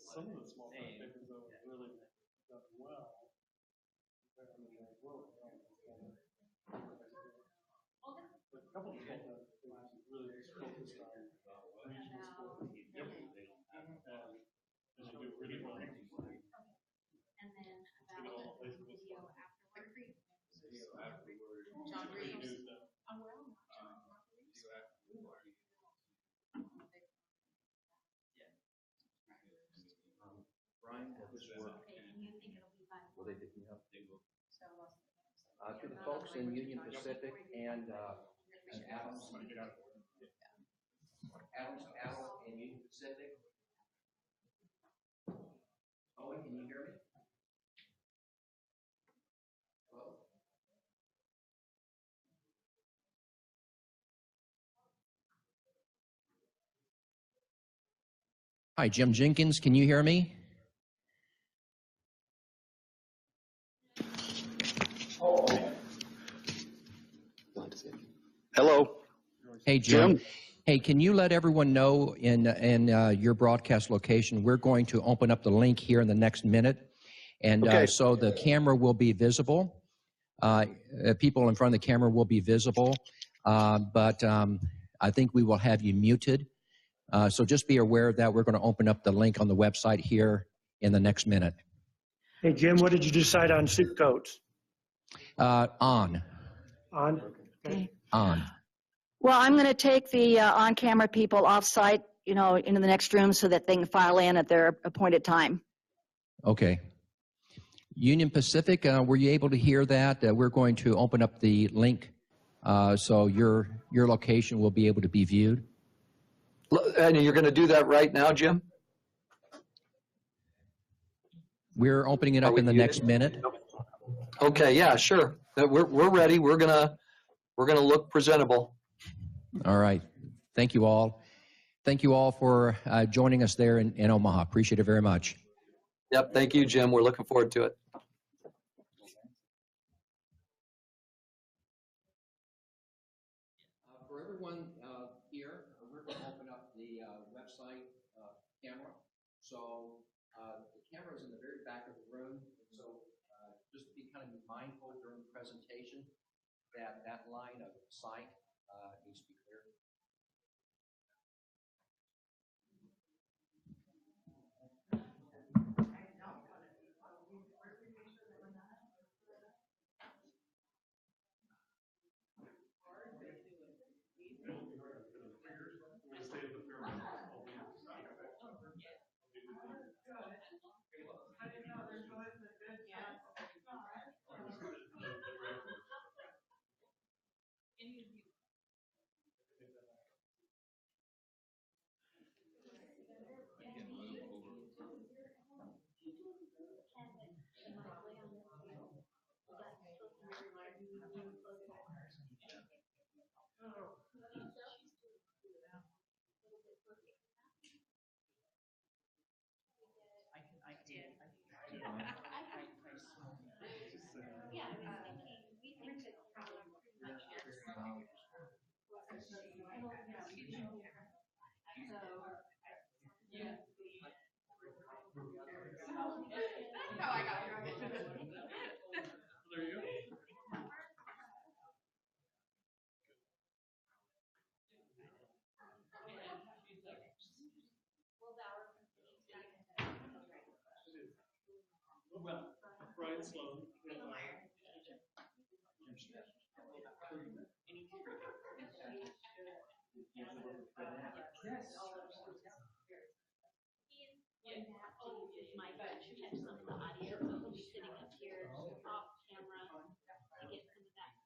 Some of the small papers though really done well. But I mean, they were well. But a couple of small papers really just focused on regional sports. Yep. And they do really well. And then Give it all the places. John Reeves. Brian, will this work? You think it'll be fun? Will they pick me up? To the folks in Union Pacific and Adams, Adams and Union Pacific. Owen, can you hear me? Hello? Hi, Jim Jenkins, can you hear me? Hello. Hey, Jim. Hey, can you let everyone know in your broadcast location, we're going to open up the link here in the next minute. And Okay. So the camera will be visible. People in front of the camera will be visible. But I think we will have you muted. So just be aware of that. We're going to open up the link on the website here in the next minute. Hey, Jim, what did you decide on suit coats? On. On? Okay. On. Well, I'm going to take the on-camera people off-site, into the next room so that they can file in at their appointed time. Okay. Union Pacific, were you able to hear that? We're going to open up the link so your location will be able to be viewed. And you're going to do that right now, Jim? We're opening it up in the next minute. Okay, yeah, sure. We're ready. We're gonna look presentable. All right. Thank you all. Thank you all for joining us there in Omaha. Appreciate it very much. Yep, thank you, Jim. We're looking forward to it. For everyone here, we're going to open up the website camera. So the camera is in the very back of the room. So just be kind of mindful during the presentation that that line of sight needs to be clear. Well, Brian Sloan. My catch some of the audio, but we'll be sitting up here off camera to get some of that.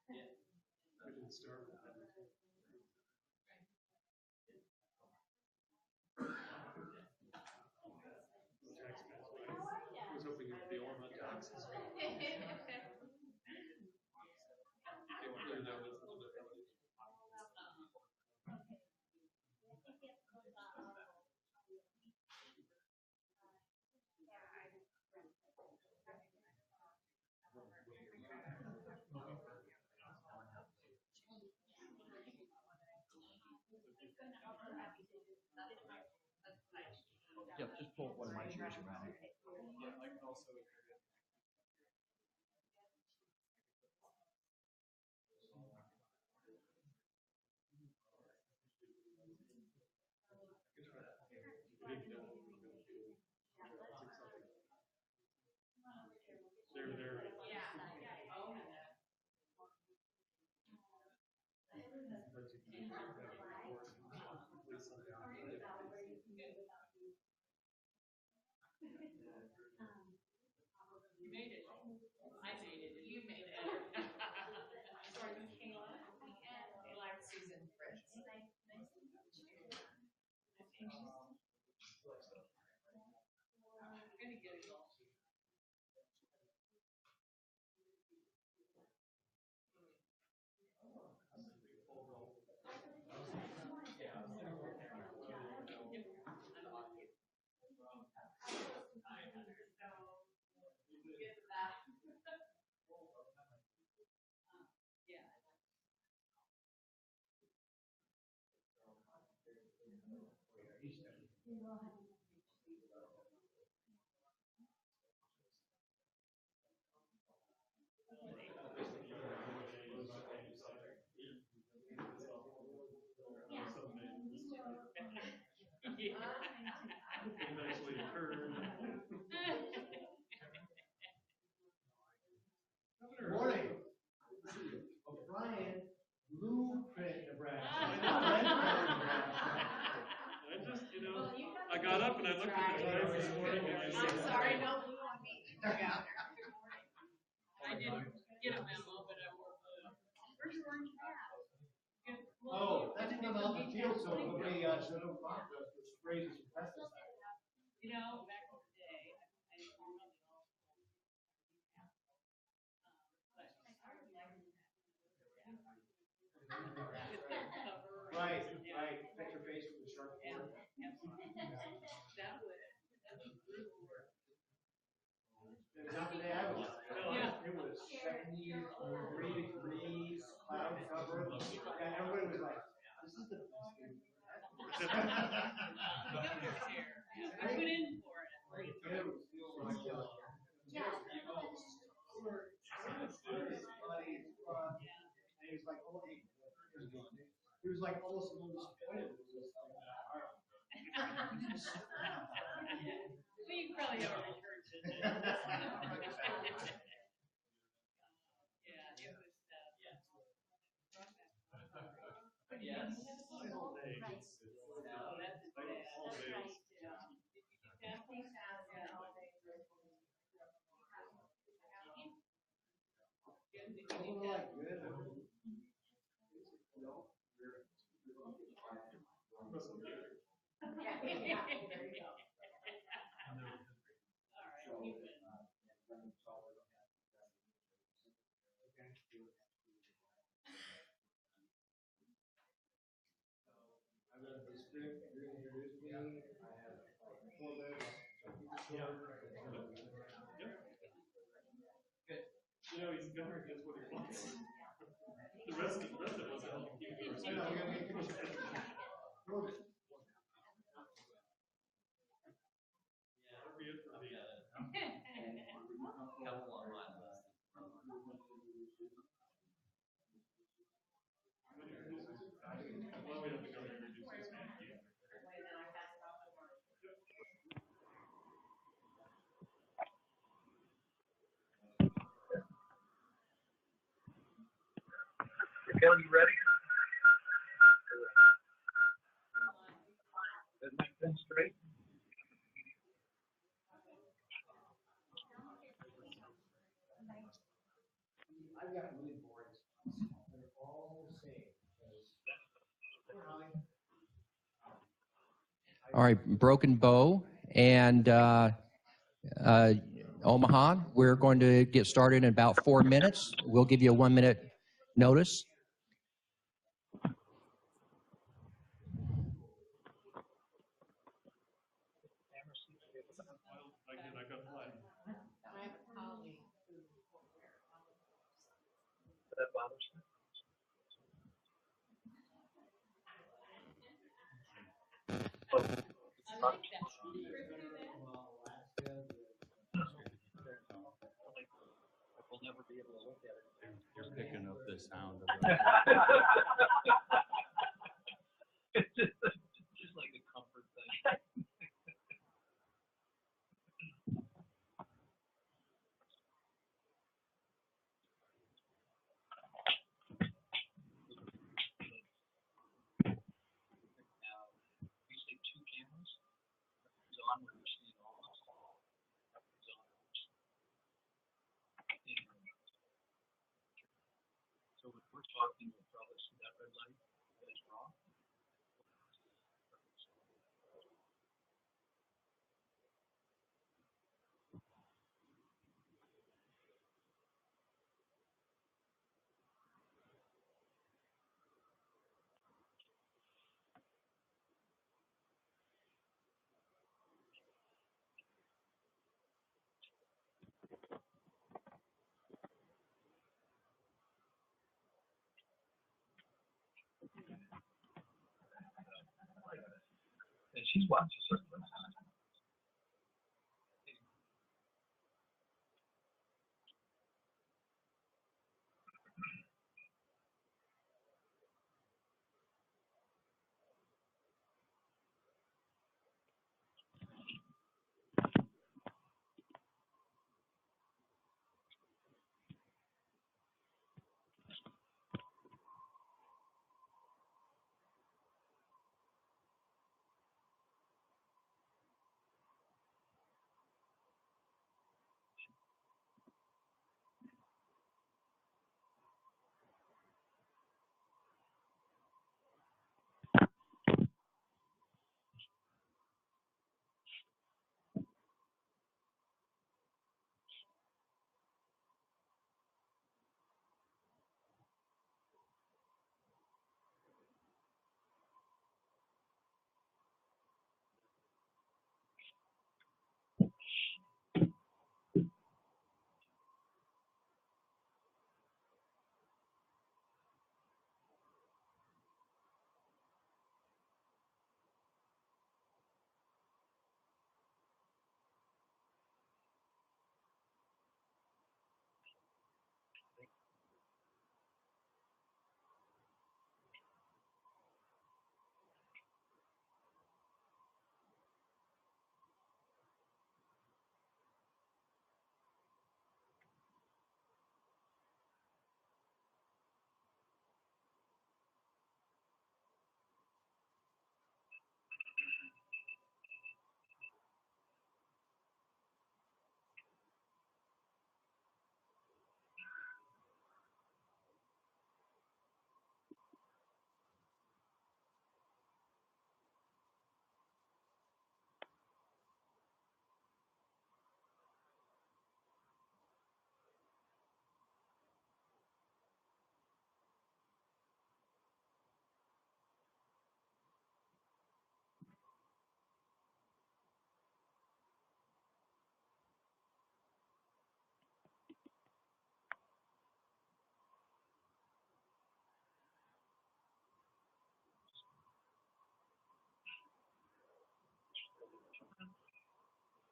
We didn't start with that. I was hoping it would be all about taxes. You can clear that with a little bit. Yeah, just pull one of my chairs around. Yeah, I can also. They're. You made it. I made it. You made it. Sorry, Kayla. Kayla, I'm Susan Fritz. Nice to meet you. Gonna get it all. Eventually occurred. Morning. Brian, Blueprint, Nebraska. I just, I got up and I looked at the time this morning and I said. I'm sorry, no blue on me. I didn't get a memo, but I wore blue. Where's your orange hat? Oh, that's when I'm out in the field, so nobody, so no sprays and pesticides. You know, back in the day, I didn't really know. Right, fix your face with a sharp board. That would brutal work. It was not the day I was out there. Yeah. It was 73 degrees, cloud cover. Yeah, everybody was like, this is the best thing. The governor's here. I put in for it. It was feeling like, Yeah. and he was like, oh, hey. He was like almost a little disappointed. It was just like, all right. Well, you probably have a return visit. Yeah, it was, yes. My whole day. Oh, that's bad. All day. Oh, like good. No. All right, you win. I've got this script, you're gonna introduce me, I have 4 minutes. He's the governor gets what he wants. The rest of us help keep it. I know, we gotta make it. That'll be it for me. Well, we have to go introduce this man. Kevin, you ready? Is my pen straight? I've got really boring. All right, Broken Bow and Omaha, we're going to get started in about 4 minutes. We'll give you a 1-minute notice. You're picking up the sound of it. It's just like a comfort thing. So if we're talking, we'll probably see that red light that is wrong. And she's watching.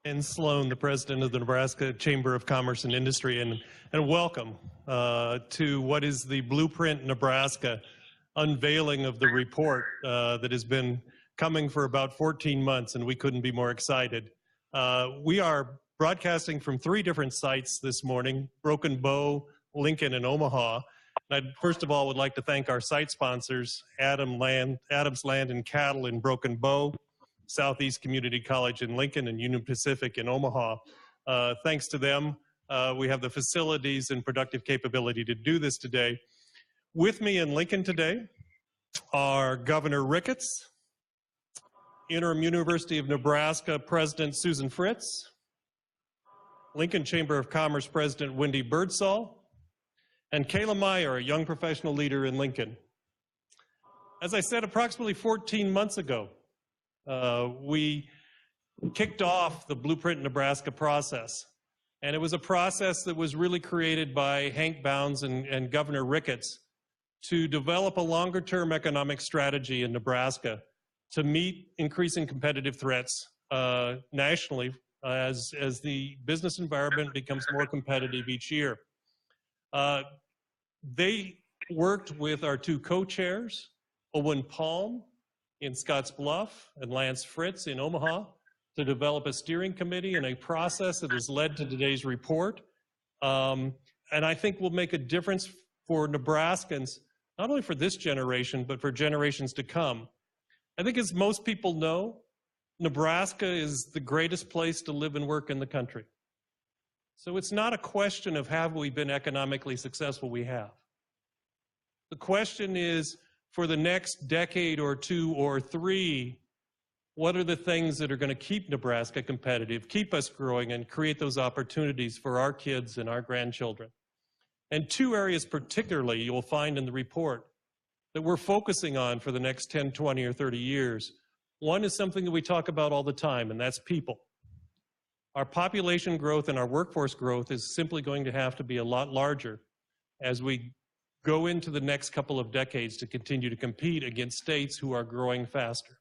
And Sloan, the president of the Nebraska Chamber of Commerce and Industry, and welcome to what is the Blueprint Nebraska unveiling of the report that has been coming for about 14 months, and we couldn't be more excited. We are broadcasting from 3 different sites this morning, Broken Bow, Lincoln, and Omaha. And I first of all would like to thank our site sponsors, Adams Land and Cattle in Broken Bow, Southeast Community College in Lincoln, and Union Pacific in Omaha. Thanks to them, we have the facilities and productive capability to do this today. With me in Lincoln today are Governor Ricketts, Interim University of Nebraska President Susan Fritz, Lincoln Chamber of Commerce President Wendy Birdsall, and Kayla Meyer, a young professional leader in Lincoln. As I said, approximately 14 months ago, we kicked off the Blueprint Nebraska process. And it was a process that was really created by Hank Bounds and Governor Ricketts to develop a longer-term economic strategy in Nebraska to meet increasing competitive threats nationally as the business environment becomes more competitive each year. They worked with our two co-chairs, Owen Palm in Scottsbluff and Lance Fritz in Omaha, to develop a steering committee and a process that has led to today's report. And I think will make a difference for Nebraskans, not only for this generation, but for generations to come. I think as most people know, Nebraska is the greatest place to live and work in the country. So it's not a question of have we been economically successful, we have. The question is, for the next decade or two or three, what are the things that are going to keep Nebraska competitive, keep us growing, and create those opportunities for our kids and our grandchildren? And two areas particularly you will find in the report that we're focusing on for the next 10, 20, or 30 years. One is something that we talk about all the time, and that's people. Our population growth and our workforce growth is simply going to have to be a lot larger as we go into the next couple of decades to continue to compete against states who are growing faster.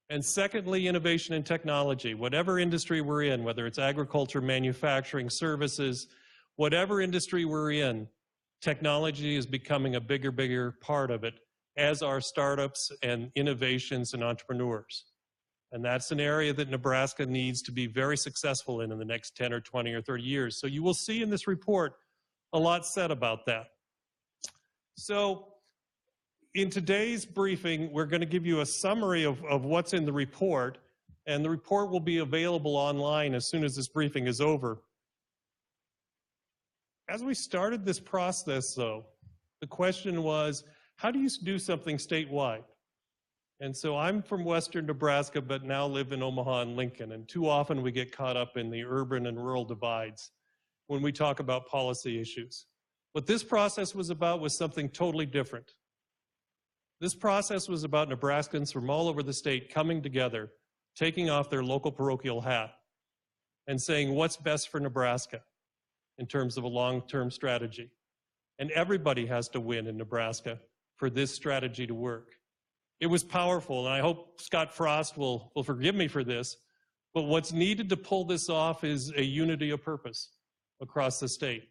And secondly, innovation and technology. Whatever industry we're in, whether it's agriculture, manufacturing, services, whatever industry we're in, technology is becoming a bigger part of it, as are startups and innovations and entrepreneurs. And that's an area that Nebraska needs to be very successful in the next 10 or 20 or 30 years. So you will see in this report a lot said about that. So in today's briefing, we're going to give you a summary of what's in the report, and the report will be available online as soon as this briefing is over. As we started this process, though, the question was, how do you do something statewide? And so I'm from Western Nebraska, but now live in Omaha and Lincoln, and too often we get caught up in the urban and rural divides when we talk about policy issues. What this process was about was something totally different. This process was about Nebraskans from all over the state coming together, taking off their local parochial hat, and saying what's best for Nebraska in terms of a long-term strategy. And everybody has to win in Nebraska for this strategy to work. It was powerful, and I hope Scott Frost will forgive me for this, but what's needed to pull this off is a unity of purpose across the state.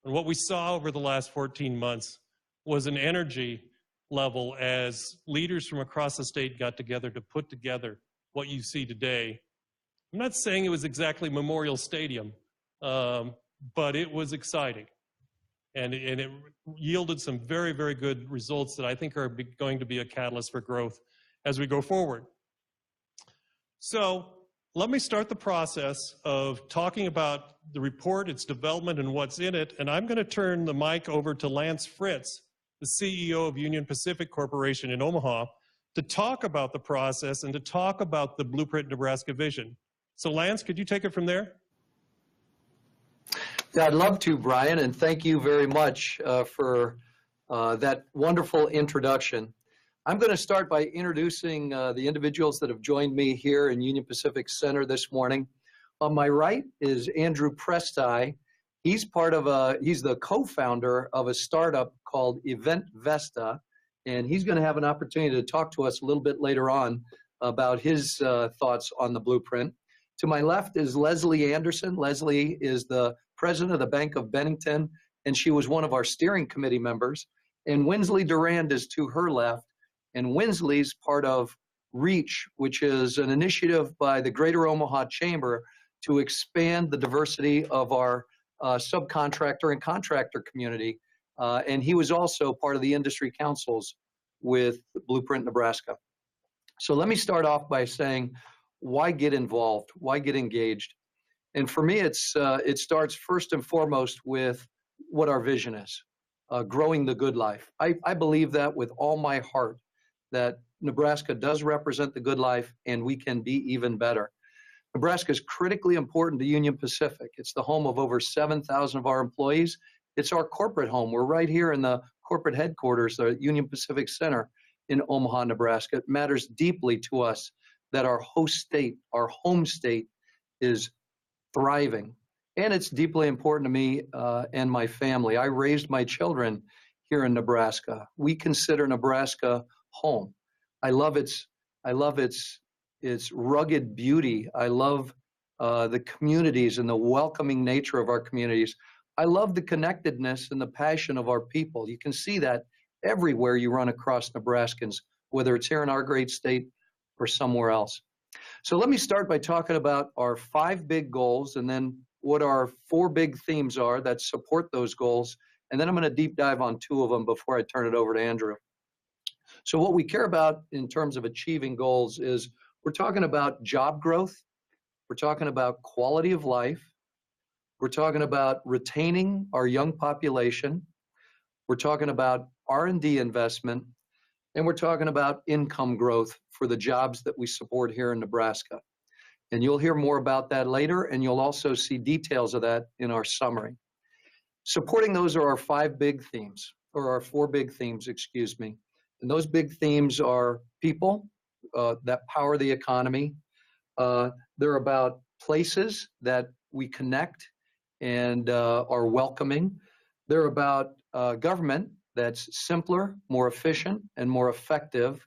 And what we saw over the last 14 months was an energy level as leaders from across the state got together to put together what you see today. I'm not saying it was exactly Memorial Stadium, but it was exciting. And it yielded some very, very good results that I think are going to be a catalyst for growth as we go forward. So let me start the process of talking about the report, its development, and what's in it. And I'm going to turn the mic over to Lance Fritz, the CEO of Union Pacific Corporation in Omaha, to talk about the process and to talk about the Blueprint Nebraska vision. So Lance, could you take it from there? Yeah, I'd love to, Brian, and thank you very much for that wonderful introduction. I'm going to start by introducing the individuals that have joined me here in Union Pacific Center this morning. On my right is Andrew Presti. He's he's the co-founder of a startup called Event Vesta, and he's going to have an opportunity to talk to us a little bit later on about his thoughts on the blueprint. To my left is Leslie Anderson. Leslie is the president of the Bank of Bennington, and she was one of our steering committee members. And Winsley Durand is to her left, and Winsley's part of REACH, which is an initiative by the Greater Omaha Chamber to expand the diversity of our subcontractor and contractor community. And he was also part of the industry councils with Blueprint Nebraska. So let me start off by saying, why get involved? Why get engaged? And for me, it starts first and foremost with what our vision is, growing the good life. I believe that with all my heart, that Nebraska does represent the good life and we can be even better. Nebraska is critically important to Union Pacific. It's the home of over 7,000 of our employees. It's our corporate home. We're right here in the corporate headquarters, the Union Pacific Center in Omaha, Nebraska. It matters deeply to us that our host state, our home state, is thriving. And it's deeply important to me and my family. I raised my children here in Nebraska. We consider Nebraska home. I love its rugged beauty. I love the communities and the welcoming nature of our communities. I love the connectedness and the passion of our people. You can see that everywhere you run across Nebraskans, whether it's here in our great state or somewhere else. So let me start by talking about our 5 big goals and then what our 4 big themes are that support those goals. And then I'm going to deep dive on 2 of them before I turn it over to Andrew. So what we care about in terms of achieving goals is we're talking about job growth. We're talking about quality of life. We're talking about retaining our young population. We're talking about R&D investment. And we're talking about income growth for the jobs that we support here in Nebraska. And you'll hear more about that later, and you'll also see details of that in our summary. Supporting those are our 5 big themes, or our 4 big themes, excuse me. And those big themes are people that power the economy. They're about places that we connect and are welcoming. They're about government that's simpler, more efficient, and more effective.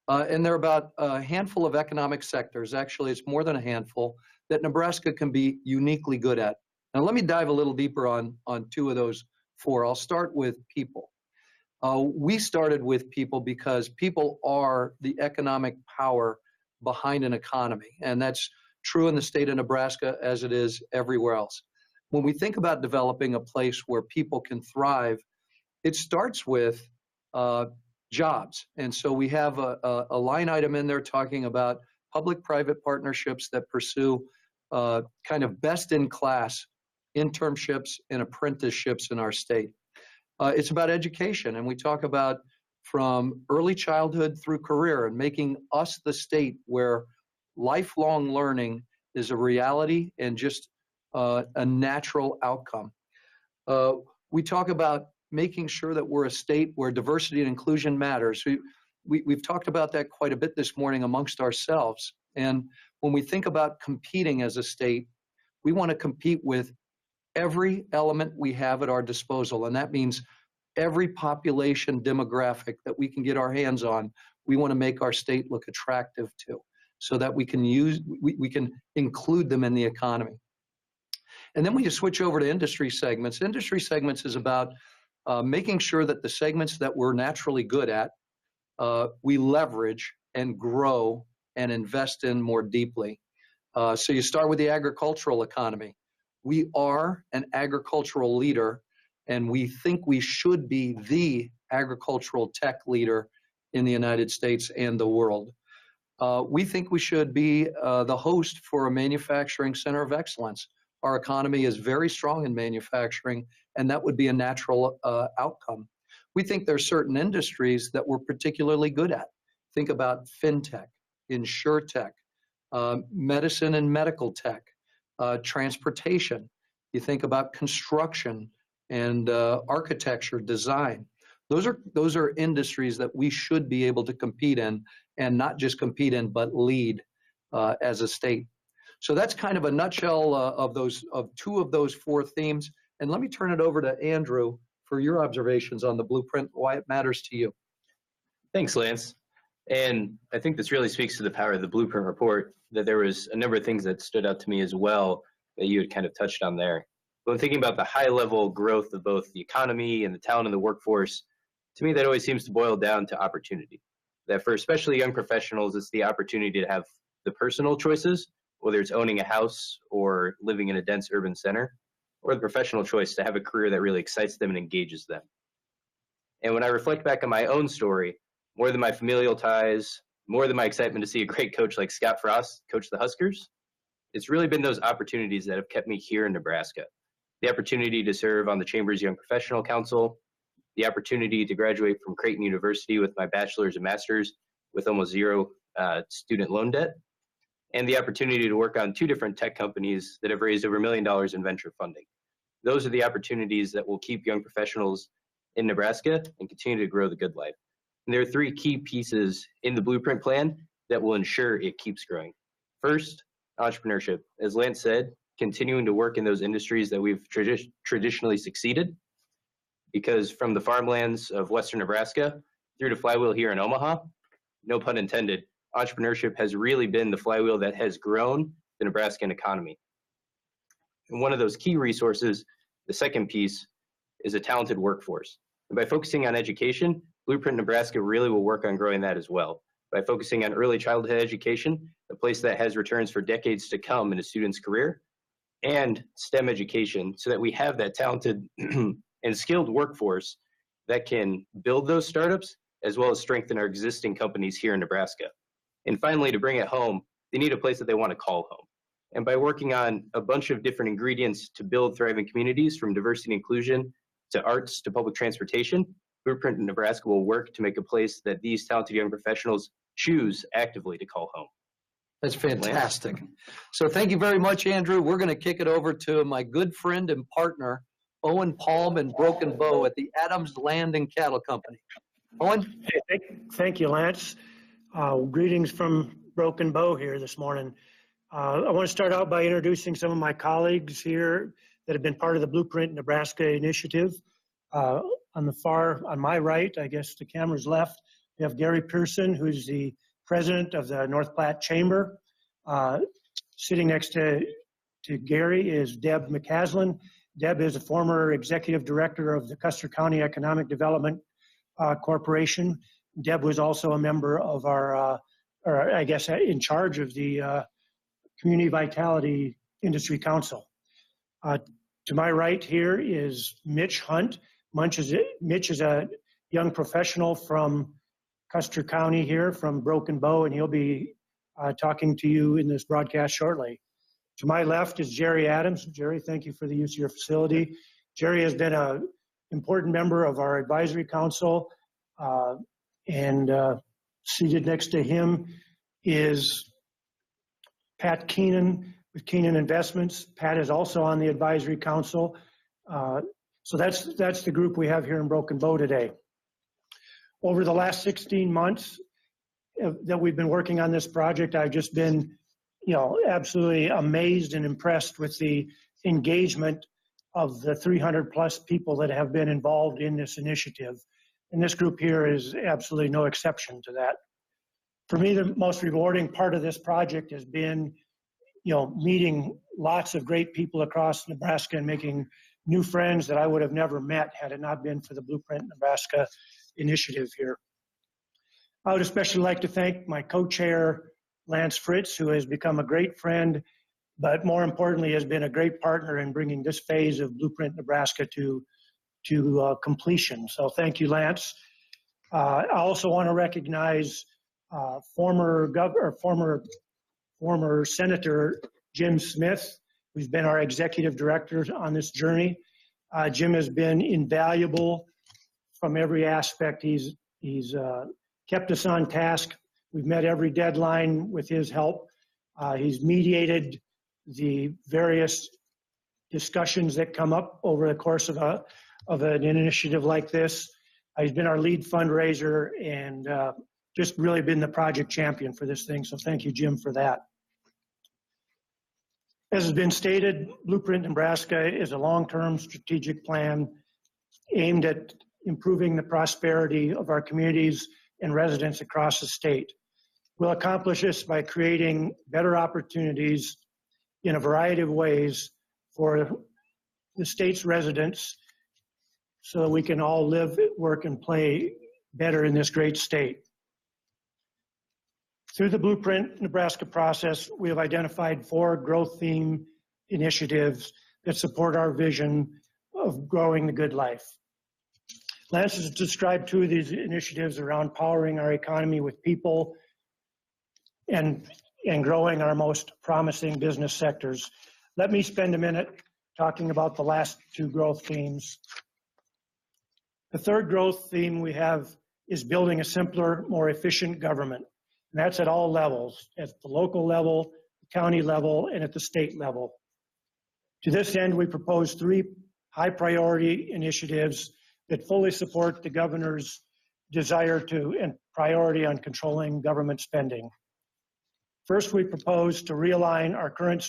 And they're about a handful of economic sectors. Actually, it's more than a handful that Nebraska can be uniquely good at. Now, let me dive a little deeper on 2 of those 4. I'll start with people. We started with people because people are the economic power behind an economy. And that's true in the state of Nebraska as it is everywhere else. When we think about developing a place where people can thrive, it starts with jobs. And so we have a line item in there talking about public-private partnerships that pursue kind of best-in-class internships and apprenticeships in our state. It's about education, and we talk about from early childhood through career and making us the state where lifelong learning is a reality and just a natural outcome. We talk about making sure that we're a state where diversity and inclusion matters. We've talked about that quite a bit this morning amongst ourselves. And when we think about competing as a state, we want to compete with every element we have at our disposal. And that means every population demographic that we can get our hands on, we want to make our state look attractive to, so that we can include them in the economy. And then we just switch over to industry segments. Industry segments is about making sure that the segments that we're naturally good at, we leverage and grow and invest in more deeply. So you start with the agricultural economy. We are an agricultural leader, and we think we should be the agricultural tech leader in the United States and the world. We think we should be the host for a manufacturing center of excellence. Our economy is very strong in manufacturing, and that would be a natural outcome. We think there's certain industries that we're particularly good at. Think about fintech, insurtech, medicine and medical tech, transportation. You think about construction and architecture, design. Those are industries that we should be able to compete in, and not just compete in, but lead as a state. So that's kind of a nutshell of 2 of those 4 themes. And let me turn it over to Andrew for your observations on the blueprint, why it matters to you. Thanks, Lance. And I think this really speaks to the power of the blueprint report, that there was a number of things that stood out to me as well that you had kind of touched on there. When thinking about the high level growth of both the economy and the talent of the workforce, to me that always seems to boil down to opportunity. That for especially young professionals, it's the opportunity to have the personal choices, whether it's owning a house or living in a dense urban center, or the professional choice to have a career that really excites them and engages them. And when I reflect back on my own story, more than my familial ties, more than my excitement to see a great coach like Scott Frost coach the Huskers, it's really been those opportunities that have kept me here in Nebraska. The opportunity to serve on the Chamber's Young Professional Council, the opportunity to graduate from Creighton University with my bachelor's and master's with almost zero student loan debt, and the opportunity to work on 2 different tech companies that have raised over $1 million in venture funding. Those are the opportunities that will keep young professionals in Nebraska and continue to grow the good life. And there are 3 key pieces in the Blueprint plan that will ensure it keeps growing. First, entrepreneurship. As Lance said, continuing to work in those industries that we've traditionally succeeded, because from the farmlands of Western Nebraska through to Flywheel here in Omaha, no pun intended, entrepreneurship has really been the flywheel that has grown the Nebraskan economy. And one of those key resources, the second piece, is a talented workforce. And by focusing on education, Blueprint Nebraska really will work on growing that as well. By focusing on early childhood education, a place that has returns for decades to come in a student's career, and STEM education, so that we have that talented and skilled workforce that can build those startups, as well as strengthen our existing companies here in Nebraska. And finally, to bring it home, they need a place that they want to call home. And by working on a bunch of different ingredients to build thriving communities, from diversity and inclusion to arts to public transportation, Blueprint in Nebraska will work to make a place that these talented young professionals choose actively to call home. That's fantastic. So thank you very much, Andrew. We're going to kick it over to my good friend and partner, Owen Palm and Broken Bow at the Adams Land and Cattle Company. Owen? Hey, thank you, Lance. Greetings from Broken Bow here this morning. I want to start out by introducing some of my colleagues here that have been part of the Blueprint Nebraska initiative. On my right, I guess the camera's left, we have Gary Pearson, who's the president of the North Platte Chamber. Sitting next to Gary is Deb McCaslin. Deb is a former executive director of the Custer County Economic Development Corporation. Deb was also a member of our, or I guess in charge of the Community Vitality Industry Council. To my right here is Mitch Hunt. Mitch is a young professional from Custer County here, from Broken Bow, and he'll be talking to you in this broadcast shortly. To my left is Jerry Adams. Jerry, thank you for the use of your facility. Jerry has been an important member of our advisory council, and seated next to him is Pat Keenan with Keenan Investments. Pat is also on the advisory council. So that's the group we have here in Broken Bow today. Over the last 16 months that we've been working on this project, I've just been, absolutely amazed and impressed with the engagement of the 300 plus people that have been involved in this initiative. And this group here is absolutely no exception to that. For me, the most rewarding part of this project has been, meeting lots of great people across Nebraska and making new friends that I would have never met had it not been for the Blueprint Nebraska initiative here. I would especially like to thank my co-chair, Lance Fritz, who has become a great friend, but more importantly has been a great partner in bringing this phase of Blueprint Nebraska to completion. So thank you, Lance. I also want to recognize former Senator Jim Smith, who's been our executive director on this journey. Jim has been invaluable from every aspect. He's kept us on task. We've met every deadline with his help. He's mediated the various discussions that come up over the course of an initiative like this. He's been our lead fundraiser and just really been the project champion for this thing. So thank you, Jim, for that. As has been stated, Blueprint Nebraska is a long-term strategic plan aimed at improving the prosperity of our communities and residents across the state. We'll accomplish this by creating better opportunities in a variety of ways for the state's residents so that we can all live, work, and play better in this great state. Through the Blueprint Nebraska process, we have identified 4 growth theme initiatives that support our vision of growing the good life. Lance has described 2 of these initiatives around powering our economy with people and growing our most promising business sectors. Let me spend a minute talking about the last 2 growth themes. The third growth theme we have is building a simpler, more efficient government. And that's at all levels, at the local level, the county level, and at the state level. To this end, we propose 3 high priority initiatives that fully support the governor's desire to and priority on controlling government spending. First, we propose to realign our current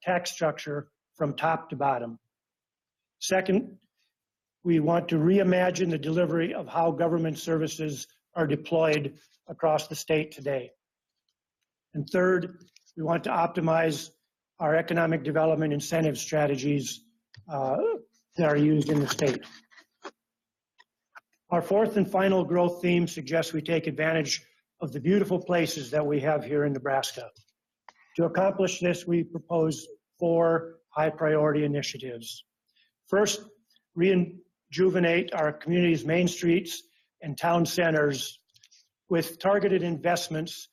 tax structure from top to bottom. Second, we want to reimagine the delivery of how government services are deployed across the state today. And third, we want to optimize our economic development incentive strategies that are used in the state. Our fourth and final growth theme suggests we take advantage of the beautiful places that we have here in Nebraska. To accomplish this, we propose 4 high priority initiatives. First, rejuvenate our community's main streets and town centers with targeted investments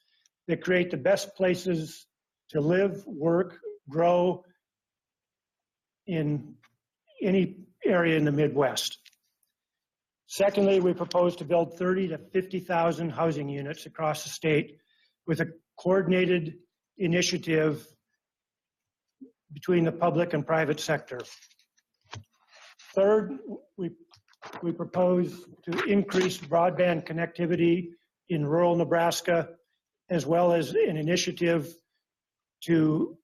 that create the best places to live, work, grow in any area in the Midwest. Secondly, we propose to build 30 to 50,000 housing units across the state with a coordinated initiative between the public and private sector. Third, we propose to increase broadband connectivity in rural Nebraska, as well as an initiative to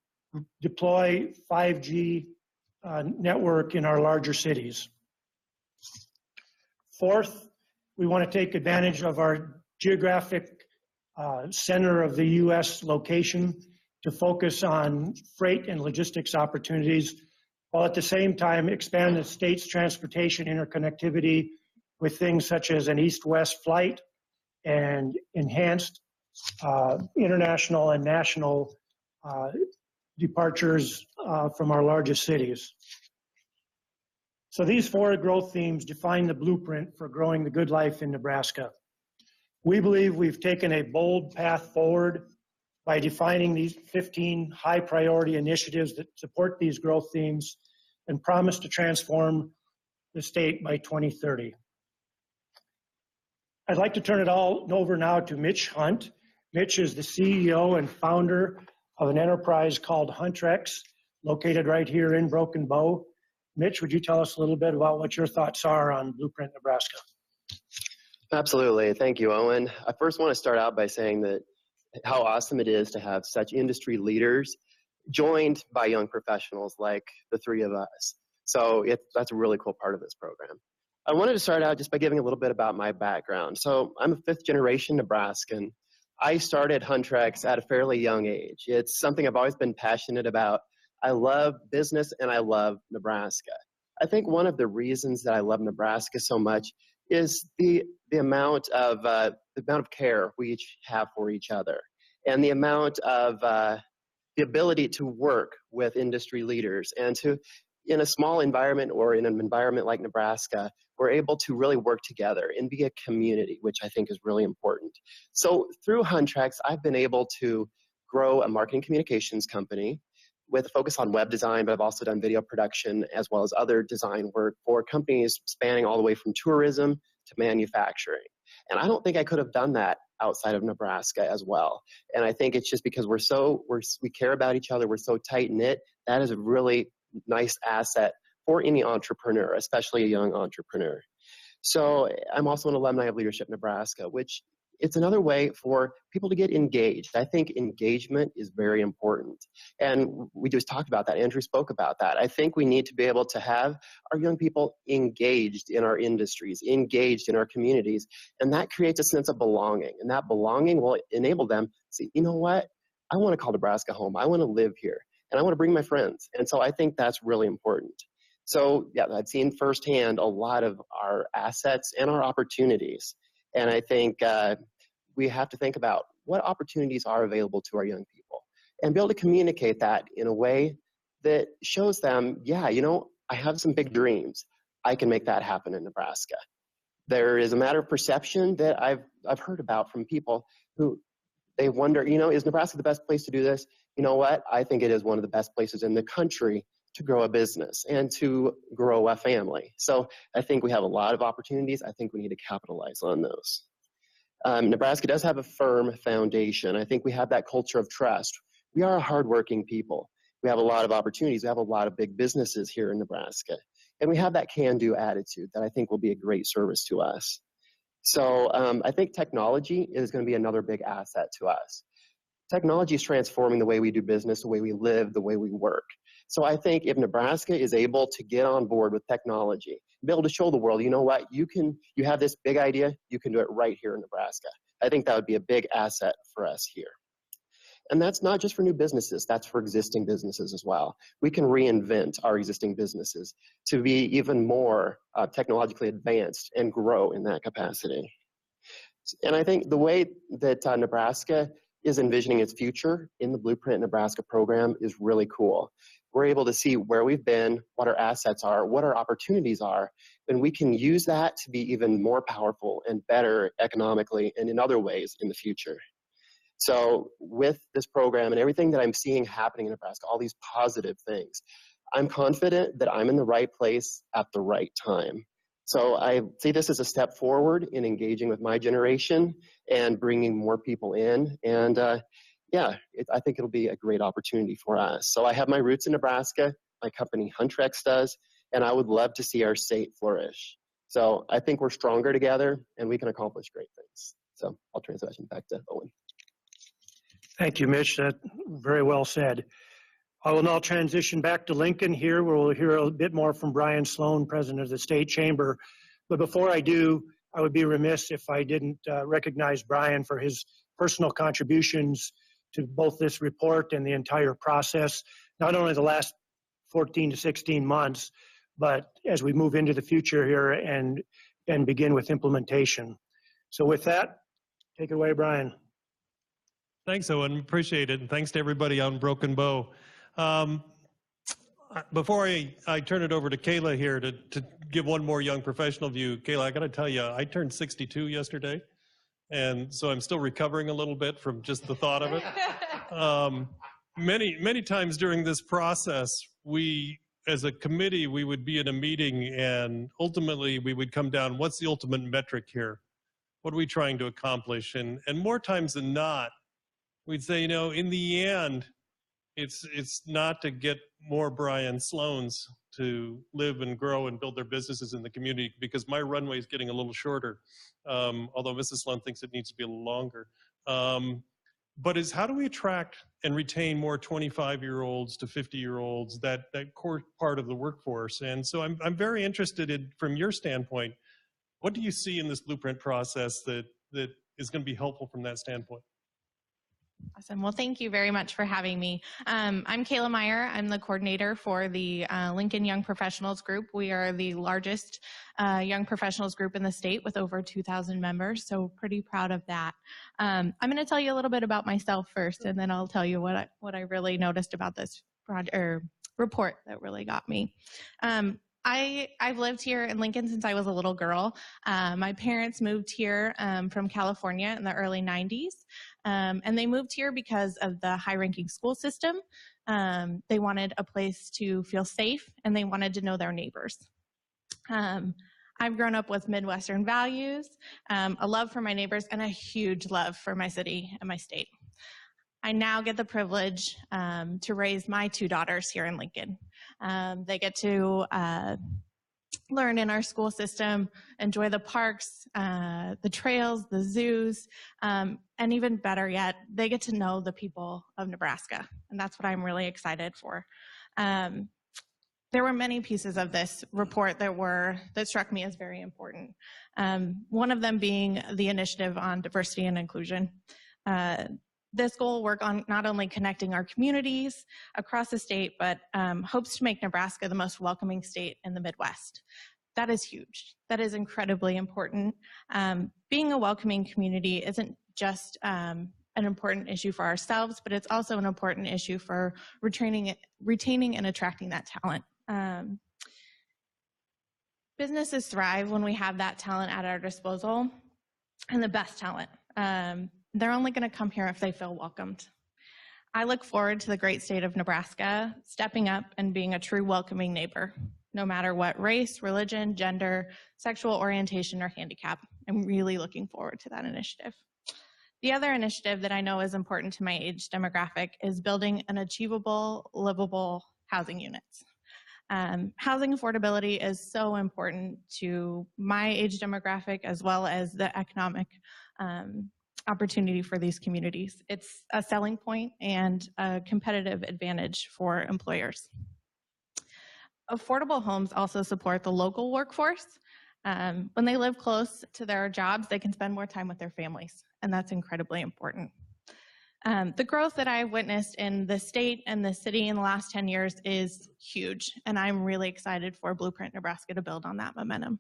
deploy 5G network in our larger cities. Fourth, we want to take advantage of our geographic center of the U.S. location to focus on freight and logistics opportunities, while at the same time expand the state's transportation interconnectivity with things such as an east-west flight and enhanced international and national departures from our largest cities. So these 4 growth themes define the blueprint for growing the good life in Nebraska. We believe we've taken a bold path forward by defining these 15 high priority initiatives that support these growth themes and promise to transform the state by 2030. I'd like to turn it all over now to Mitch Hunt. Mitch is the CEO and founder of an enterprise called Huntrex, located right here in Broken Bow. Mitch, would you tell us a little bit about what your thoughts are on Blueprint Nebraska? Absolutely. Thank you, Owen. I first want to start out by saying that how awesome it is to have such industry leaders joined by young professionals like the 3 of us. So that's a really cool part of this program. I wanted to start out just by giving a little bit about my background. So I'm a 5th generation Nebraskan. I started Huntrex at a fairly young age. It's something I've always been passionate about. I love business and I love Nebraska. I think one of the reasons that I love Nebraska so much is the amount of care we each have for each other, and the amount of the ability to work with industry leaders, and to, in a small environment or in an environment like Nebraska, we're able to really work together and be a community, which I think is really important. So through Huntrex, I've been able to grow a marketing communications company with a focus on web design, but I've also done video production as well as other design work for companies spanning all the way from tourism to manufacturing. And I don't think I could have done that outside of Nebraska as well. And I think it's just because we care about each other, we're so tight knit. That is a really nice asset for any entrepreneur, especially a young entrepreneur. So I'm also an alumni of Leadership Nebraska, which it's another way for people to get engaged. I think engagement is very important. And we just talked about that. Andrew spoke about that. I think we need to be able to have our young people engaged in our industries, engaged in our communities, and that creates a sense of belonging. And that belonging will enable them to say, you know what? I want to call Nebraska home. I want to live here, and I want to bring my friends. And so I think that's really important. So yeah, I've seen firsthand a lot of our assets and our opportunities. And I think we have to think about what opportunities are available to our young people and be able to communicate that in a way that shows them, yeah, you know, I have some big dreams. I can make that happen in Nebraska. There is a matter of perception that I've heard about from people who they wonder, you know, is Nebraska the best place to do this? You know what? I think it is one of the best places in the country to grow a business and to grow a family. So I think we have a lot of opportunities. I think we need to capitalize on those. Nebraska does have a firm foundation. I think we have that culture of trust. We are a hardworking people. We have a lot of opportunities. We have a lot of big businesses here in Nebraska. And we have that can-do attitude that I think will be a great service to us. So I think technology is going to be another big asset to us. Technology is transforming the way we do business, the way we live, the way we work. So I think if Nebraska is able to get on board with technology, be able to show the world, you know what, you have this big idea, you can do it right here in Nebraska. I think that would be a big asset for us here. And that's not just for new businesses, that's for existing businesses as well. We can reinvent our existing businesses to be even more technologically advanced and grow in that capacity. And I think the way that Nebraska is envisioning its future in the Blueprint Nebraska program is really cool. We're able to see where we've been, what our assets are, what our opportunities are, and we can use that to be even more powerful and better economically and in other ways in the future. So with this program and everything that I'm seeing happening in Nebraska, all these positive things, I'm confident that I'm in the right place at the right time. So I see this as a step forward in engaging with my generation and bringing more people in. And I think it'll be a great opportunity for us. So I have my roots in Nebraska, my company Huntrex does, and I would love to see our state flourish. So I think we're stronger together and we can accomplish great things. So I'll transition back to Owen. Thank you, Mitch. That very well said. I will now transition back to Lincoln here, where we'll hear a bit more from Brian Sloan, President of the State Chamber. But before I do, I would be remiss if I didn't recognize Brian for his personal contributions to both this report and the entire process, not only the last 14 to 16 months, but as we move into the future here and begin with implementation. So with that, take it away, Brian. Thanks, Owen. Appreciate it. And thanks to everybody on Broken Bow. Before I turn it over to Kayla here to give one more young professional view, Kayla, I got to tell you, I turned 62 yesterday. And so I'm still recovering a little bit from just the thought of it. Many times during this process, we, as a committee, we would be in a meeting and ultimately we would come down, what's the ultimate metric here? What are we trying to accomplish? And more times than not, we'd say, you know, in the end, it's not to get more Brian Sloans to live and grow and build their businesses in the community, because my runway is getting a little shorter, although Mrs. Sloan thinks it needs to be a little longer. But is how do we attract and retain more 25-year-olds to 50-year-olds, that core part of the workforce? And so I'm very interested in, from your standpoint, what do you see in this blueprint process that is going to be helpful from that standpoint? Awesome. Well, thank you very much for having me. I'm Kayla Meyer. I'm the coordinator for the Lincoln Young Professionals Group. We are the largest young professionals group in the state with over 2,000 members, so pretty proud of that. I'm going to tell you a little bit about myself first, and then I'll tell you what I really noticed about this report that really got me. I've lived here in Lincoln since I was a little girl. My parents moved here from California in the early 90s. And they moved here because of the high-ranking school system. They wanted a place to feel safe, and they wanted to know their neighbors. I've grown up with Midwestern values, a love for my neighbors, and a huge love for my city and my state. I now get the privilege to raise my two daughters here in Lincoln. They get to learn in our school system, enjoy the parks, the trails, the zoos, and even better yet, they get to know the people of Nebraska. And that's what I'm really excited for. There were many pieces of this report that struck me as very important. One of them being the initiative on diversity and inclusion. This goal will work on not only connecting our communities across the state, but hopes to make Nebraska the most welcoming state in the Midwest. That is huge. That is incredibly important. Being a welcoming community isn't just an important issue for ourselves, but it's also an important issue for retaining and attracting that talent. Businesses thrive when we have that talent at our disposal, and the best talent. They're only going to come here if they feel welcomed. I look forward to the great state of Nebraska stepping up and being a true welcoming neighbor, no matter what race, religion, gender, sexual orientation, or handicap. I'm really looking forward to that initiative. The other initiative that I know is important to my age demographic is building an achievable, livable housing units. Housing affordability is so important to my age demographic as well as the economic opportunity for these communities. It's a selling point and a competitive advantage for employers. Affordable homes also support the local workforce. When they live close to their jobs, they can spend more time with their families, and that's incredibly important. The growth that I've witnessed in the state and the city in the last 10 years is huge, and I'm really excited for Blueprint Nebraska to build on that momentum.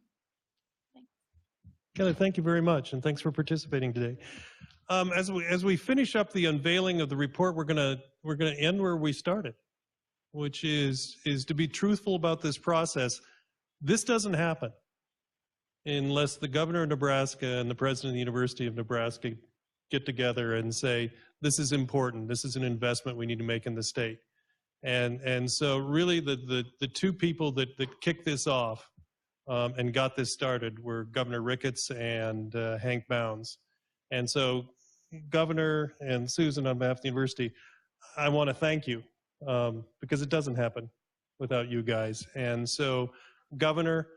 Kelly, thank you very much, and thanks for participating today. As we finish up the unveiling of the report, we're gonna end where we started, which is to be truthful about this process. This doesn't happen unless the governor of Nebraska and the president of the University of Nebraska get together and say, this is important, this is an investment we need to make in the state. And so really the two people that kicked this off and got this started were Governor Ricketts and Hank Bounds. And so Governor and Susan, on behalf of the university, I want to thank you because it doesn't happen without you guys. And so Governor,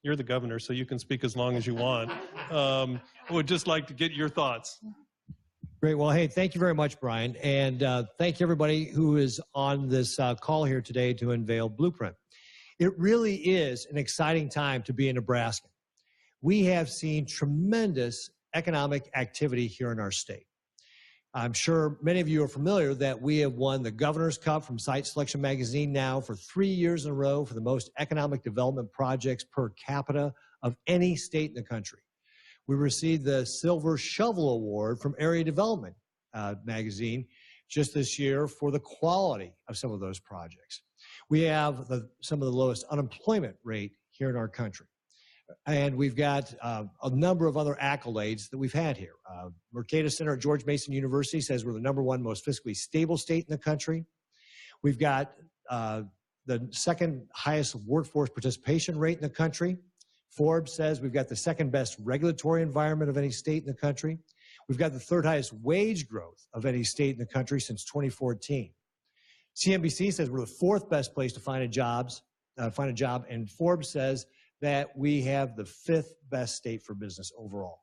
you're the governor, so you can speak as long as you want. Would just like to get your thoughts. Great. Well, hey, thank you very much, Brian. And thank you, everybody who is on this call here today to unveil Blueprint. It really is an exciting time to be in Nebraska. We have seen tremendous economic activity here in our state. I'm sure many of you are familiar that we have won the Governor's Cup from Site Selection Magazine now for 3 years in a row for the most economic development projects per capita of any state in the country. We received the Silver Shovel Award from Area Development Magazine just this year for the quality of some of those projects. We have some of the lowest unemployment rate here in our country. And we've got a number of other accolades that we've had here. Mercatus Center at George Mason University says we're the #1 most fiscally stable state in the country. We've got the second highest workforce participation rate in the country. Forbes says we've got the second best regulatory environment of any state in the country. We've got the third highest wage growth of any state in the country since 2014. CNBC says we're the fourth best place to find a job, and Forbes says that we have the fifth best state for business overall.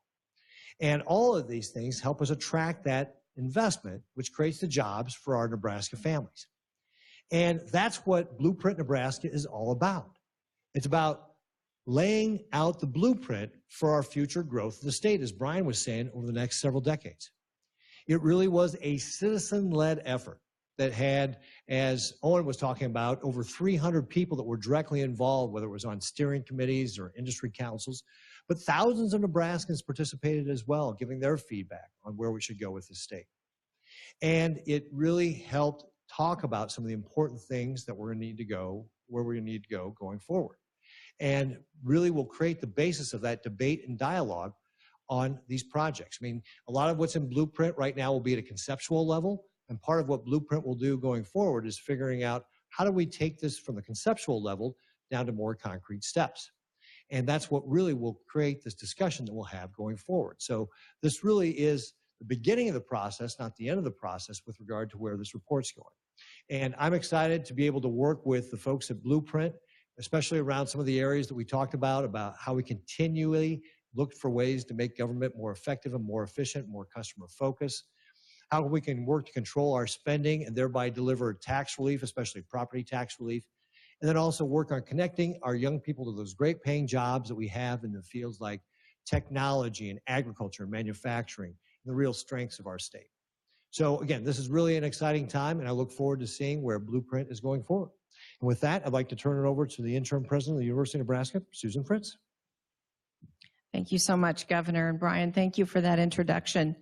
And all of these things help us attract that investment, which creates the jobs for our Nebraska families. And that's what Blueprint Nebraska is all about. It's about laying out the blueprint for our future growth of the state, as Brian was saying, over the next several decades. It really was a citizen-led effort that had, as Owen was talking about, over 300 people that were directly involved, whether it was on steering committees or industry councils, but thousands of Nebraskans participated as well, giving their feedback on where we should go with the state. And it really helped talk about some of the important things that we're going to need to go, where we need to go going forward. And really will create the basis of that debate and dialogue on these projects. I mean, a lot of what's in Blueprint right now will be at a conceptual level, and part of what Blueprint will do going forward is figuring out how do we take this from the conceptual level down to more concrete steps. And that's what really will create this discussion that we'll have going forward. So this really is the beginning of the process, not the end of the process with regard to where this report's going. And I'm excited to be able to work with the folks at Blueprint, especially around some of the areas that we talked about how we continually look for ways to make government more effective and more efficient, more customer focused, how we can work to control our spending and thereby deliver tax relief, especially property tax relief, and then also work on connecting our young people to those great paying jobs that we have in the fields like technology and agriculture and manufacturing, and the real strengths of our state. So again, this is really an exciting time, and I look forward to seeing where Blueprint is going forward. And with that, I'd like to turn it over to the interim president of the University of Nebraska, Susan Fritz. Thank you so much, Governor. And Brian, thank you for that introduction.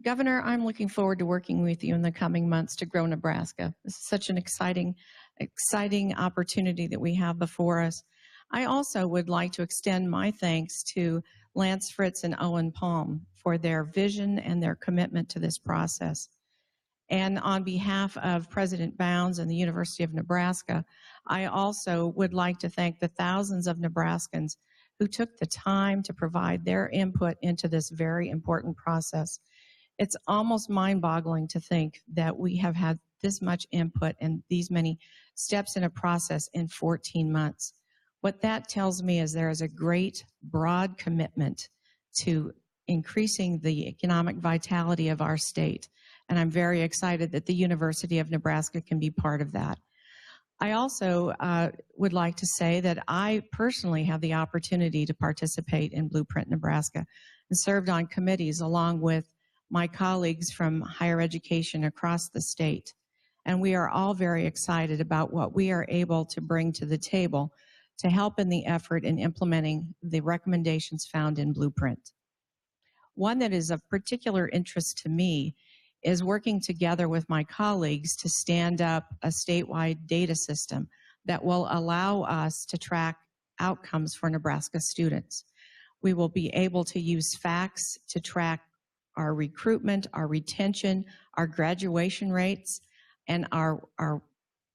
Governor, I'm looking forward to working with you in the coming months to grow Nebraska. This is such an exciting opportunity that we have before us. I also would like to extend my thanks to Lance Fritz and Owen Palm for their vision and their commitment to this process. And on behalf of President Bounds and the University of Nebraska, I also would like to thank the thousands of Nebraskans who took the time to provide their input into this very important process. It's almost mind-boggling to think that we have had this much input and these many steps in a process in 14 months. What that tells me is there is a great, broad commitment to increasing the economic vitality of our state. And I'm very excited that the University of Nebraska can be part of that. I also would like to say that I personally have the opportunity to participate in Blueprint Nebraska and served on committees along with my colleagues from higher education across the state. And we are all very excited about what we are able to bring to the table to help in the effort in implementing the recommendations found in Blueprint. One that is of particular interest to me is working together with my colleagues to stand up a statewide data system that will allow us to track outcomes for Nebraska students. We will be able to use facts to track our recruitment, our retention, our graduation rates, and our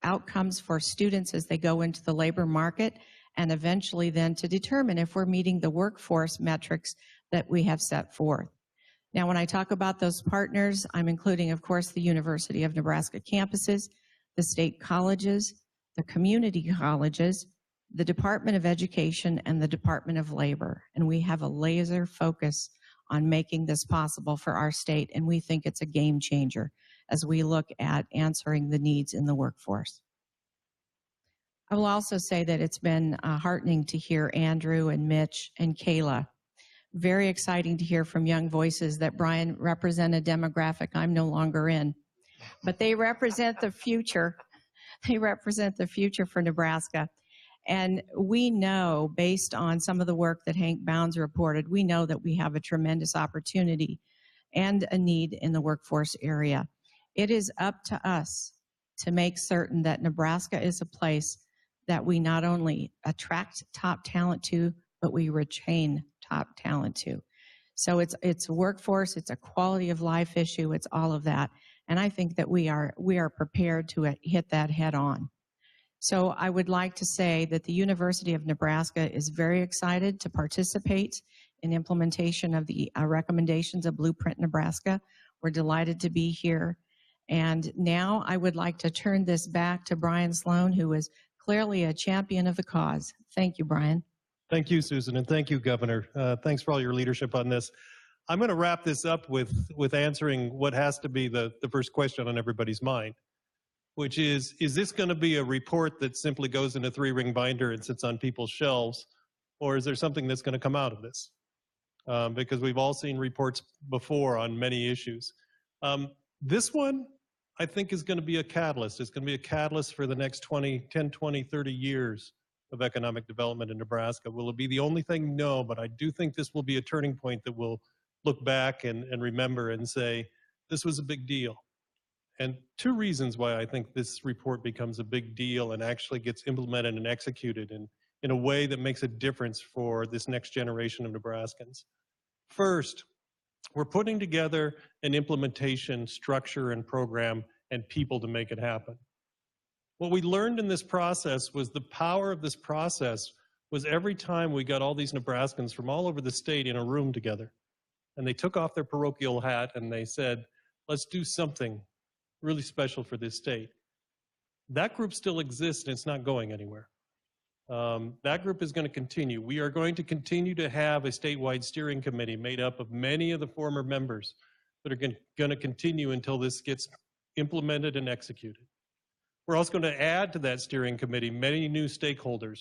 outcomes for students as they go into the labor market, and eventually then to determine if we're meeting the workforce metrics that we have set forth. Now, when I talk about those partners, I'm including, of course, the University of Nebraska campuses, the state colleges, the community colleges, the Department of Education, and the Department of Labor. And we have a laser focus on making this possible for our state, and we think it's a game changer as we look at answering the needs in the workforce. I will also say that it's been heartening to hear Andrew and Mitch and Kayla. Very exciting to hear from young voices that Brian represent a demographic I'm no longer in. But they represent the future. They represent the future for Nebraska. And we know, based on some of the work that Hank Bounds reported, we know that we have a tremendous opportunity and a need in the workforce area. It is up to us to make certain that Nebraska is a place that we not only attract top talent to, but we retain top talent to. So it's a workforce, it's a quality of life issue, it's all of that. And I think that we are prepared to hit that head on. So I would like to say that the University of Nebraska is very excited to participate in implementation of the recommendations of Blueprint Nebraska. We're delighted to be here. And now I would like to turn this back to Brian Sloan, who is clearly a champion of the cause. Thank you, Brian. Thank you, Susan, and thank you, Governor. Thanks for all your leadership on this. I'm going to wrap this up with answering what has to be the first question on everybody's mind, which is this going to be a report that simply goes in a 3-ring binder and sits on people's shelves, or is there something that's going to come out of this? Because we've all seen reports before on many issues. This one, I think, is going to be a catalyst. It's going to be a catalyst for the next 10, 20, 30 years of economic development in Nebraska. Will it be the only thing? No, but I do think this will be a turning point that we'll look back and remember and say, this was a big deal. And 2 reasons why I think this report becomes a big deal and actually gets implemented and executed in a way that makes a difference for this next generation of Nebraskans. First, we're putting together an implementation structure and program and people to make it happen. What we learned in this process was the power of this process was every time we got all these Nebraskans from all over the state in a room together, and they took off their parochial hat and they said, let's do something really special for this state. That group still exists and it's not going anywhere. That group is going to continue. We are going to continue to have a statewide steering committee made up of many of the former members that are going to continue until this gets implemented and executed. We're also going to add to that steering committee many new stakeholders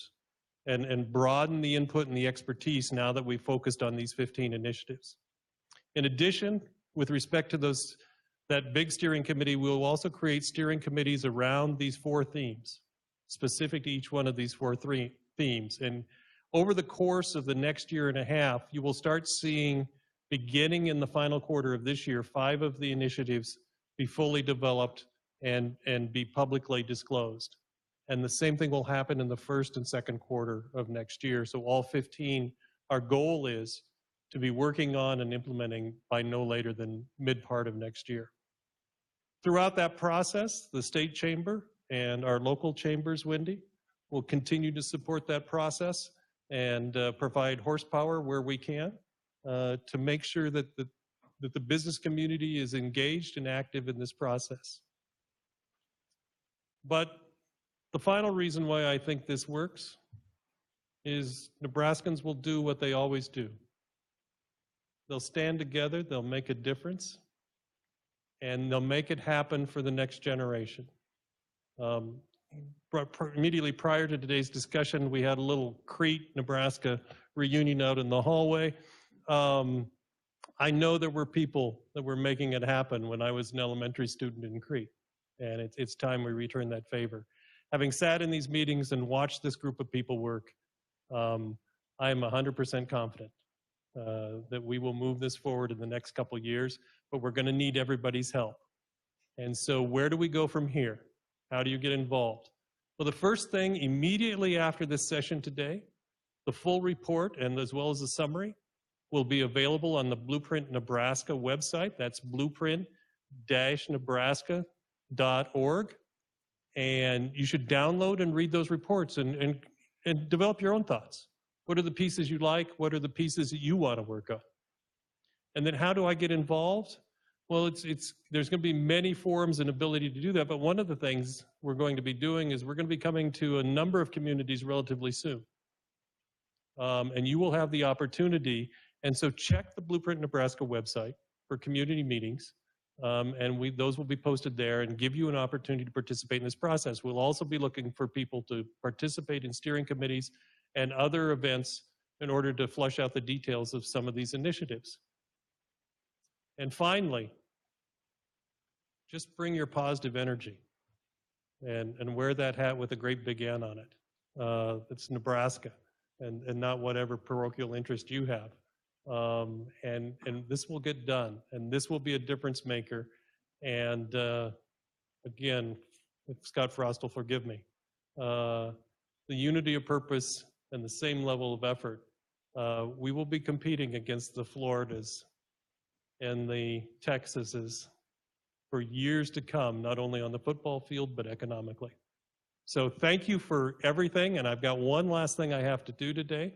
and broaden the input and the expertise now that we've focused on these 15 initiatives. In addition, with respect to that big steering committee, we will also create steering committees around these 4 themes, specific to each one of these 4 themes. And over the course of the next year and a half, you will start seeing, beginning in the final quarter of this year, 5 of the initiatives be fully developed and be publicly disclosed. And the same thing will happen in the first and second quarter of next year. So all 15, our goal is to be working on and implementing by no later than mid-part of next year. Throughout that process, the state chamber and our local chambers, Wendy, will continue to support that process and provide horsepower where we can to make sure that the business community is engaged and active in this process. But the final reason why I think this works is Nebraskans will do what they always do. They'll stand together, they'll make a difference, and they'll make it happen for the next generation. Immediately prior to today's discussion, we had a little Crete, Nebraska reunion out in the hallway. I know there were people that were making it happen when I was an elementary student in Crete, and it's time we return that favor. Having sat in these meetings and watched this group of people work, I am 100% confident that we will move this forward in the next couple of years, but we're going to need everybody's help. And so where do we go from here? How do you get involved? Well, the first thing immediately after this session today, the full report and as well as the summary will be available on the Blueprint Nebraska website. That's blueprint-nebraska.org. And you should download and read those reports and develop your own thoughts. What are the pieces you like? What are the pieces that you want to work on? And then how do I get involved? Well, there's going to be many forums and ability to do that, but one of the things we're going to be doing is we're going to be coming to a number of communities relatively soon. And you will have the opportunity, and so check the Blueprint Nebraska website for community meetings, and those will be posted there and give you an opportunity to participate in this process. We'll also be looking for people to participate in steering committees and other events in order to flush out the details of some of these initiatives. And finally, just bring your positive energy and wear that hat with a great big N on it. It's Nebraska and not whatever parochial interest you have. And this will get done, and this will be a difference maker. And again, if Scott Frost will forgive me, the unity of purpose and the same level of effort, we will be competing against the Floridas and the Texases for years to come, not only on the football field, but economically. So thank you for everything, and I've got one last thing I have to do today.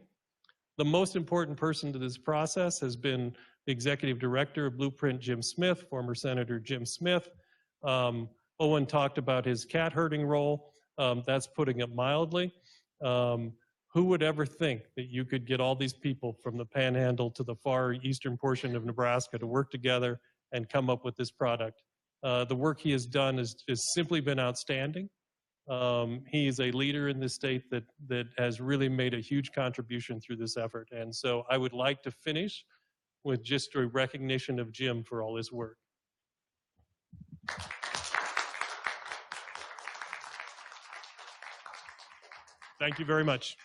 The most important person to this process has been the executive director of Blueprint, Jim Smith, former Senator Jim Smith. Owen talked about his cat herding role. That's putting it mildly. Who would ever think that you could get all these people from the Panhandle to the far eastern portion of Nebraska to work together and come up with this product? The work he has done has simply been outstanding. He is a leader in this state that has really made a huge contribution through this effort. And so I would like to finish with just a recognition of Jim for all his work. Thank you very much.